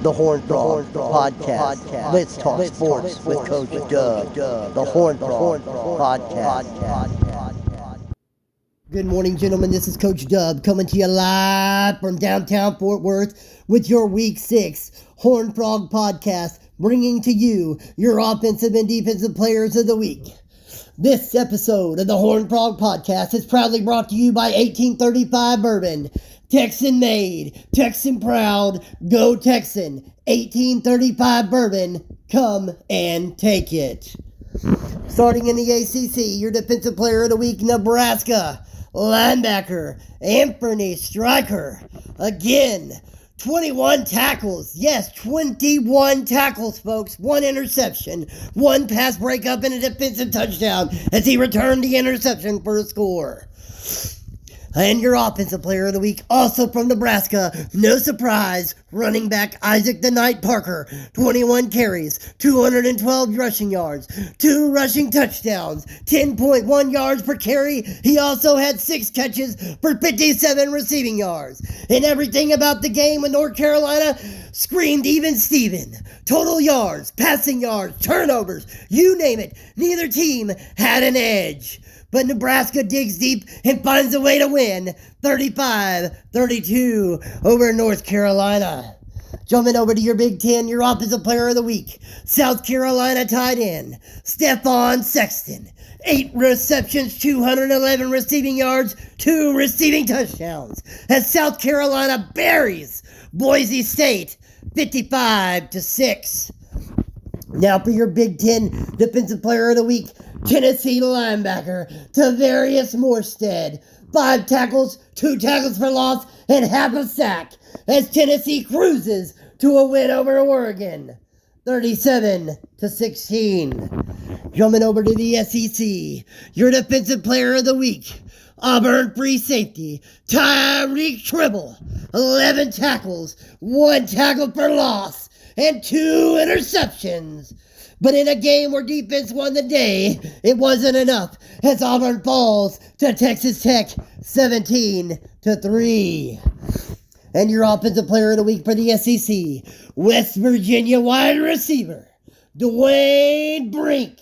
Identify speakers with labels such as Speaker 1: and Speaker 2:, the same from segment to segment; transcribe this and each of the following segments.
Speaker 1: the Horn Frog Podcast. Let's talk sports with Coach Dub. The Horn Frog Podcast. Good morning, gentlemen. This is Coach Dub coming to you live from downtown Fort Worth with your Week 6 Horn Frog Podcast, bringing to you your offensive and defensive players of the week. This episode of the Horn Frog Podcast is proudly brought to you by 1835 Bourbon. Texan made, Texan proud, go Texan. 1835 Bourbon, come and take it. Starting in the ACC, your defensive player of the week, Nebraska linebacker Anthony Stryker. Again, 21 tackles. Yes, 21 tackles, folks. 1 interception, 1 pass breakup, and a defensive touchdown as he returned the interception for a score. And your offensive player of the week, also from Nebraska, no surprise, running back Isaac the Knight Parker. 21 carries, 212 rushing yards, 2 rushing touchdowns, 10.1 yards per carry. He also had 6 catches for 57 receiving yards. And everything about the game with North Carolina screamed even Steven. Total yards, passing yards, turnovers, you name it. Neither team had an edge. But Nebraska digs deep and finds a way to win 35-32 over North Carolina. Jumping over to your Big Ten, your offensive player of the week, South Carolina tight end, Stephon Sexton. 8 receptions, 211 receiving yards, 2 receiving touchdowns, as South Carolina buries Boise State 55-6. Now for your Big Ten defensive player of the week, Tennessee linebacker Tavarius Morstead. 5 tackles, 2 tackles for loss, and half a sack as Tennessee cruises to a win over Oregon, 37-16. Jumping over to the SEC, your defensive player of the week, Auburn free safety Tyreek Tribble. 11 tackles, 1 tackle for loss, and 2 interceptions. But in a game where defense won the day, it wasn't enough as Auburn falls to Texas Tech 17-3. And your offensive player of the week for the SEC, West Virginia wide receiver Dwayne Brink.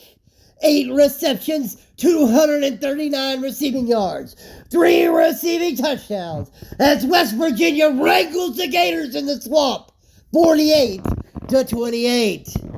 Speaker 1: 8 receptions, 239 receiving yards, 3 receiving touchdowns as West Virginia wrangles the Gators in the swamp 48-28.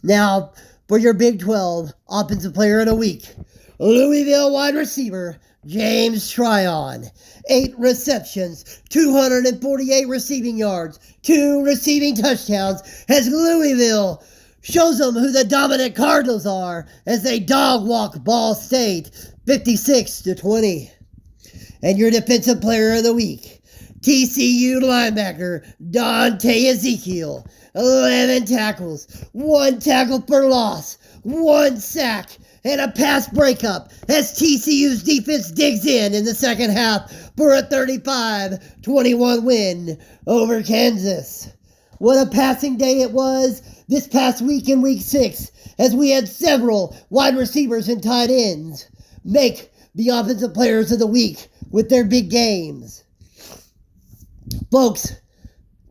Speaker 1: Now, for your Big 12 offensive player of the week, Louisville wide receiver James Tryon. 8 receptions, 248 receiving yards, 2 receiving touchdowns as Louisville shows them who the dominant Cardinals are as they dog walk Ball State 56-20. And your defensive player of the week, TCU linebacker Dante Ezekiel. 11 tackles, 1 tackle for loss, 1 sack, and a pass breakup as TCU's defense digs in the second half for a 35-21 win over Kansas. What a passing day it was this past week in Week 6 as we had several wide receivers and tight ends make the offensive players of the week with their big games. Folks,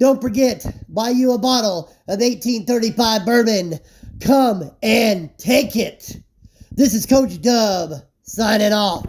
Speaker 1: don't forget, buy you a bottle of 1835 bourbon. Come and take it. This is Coach Dub signing off.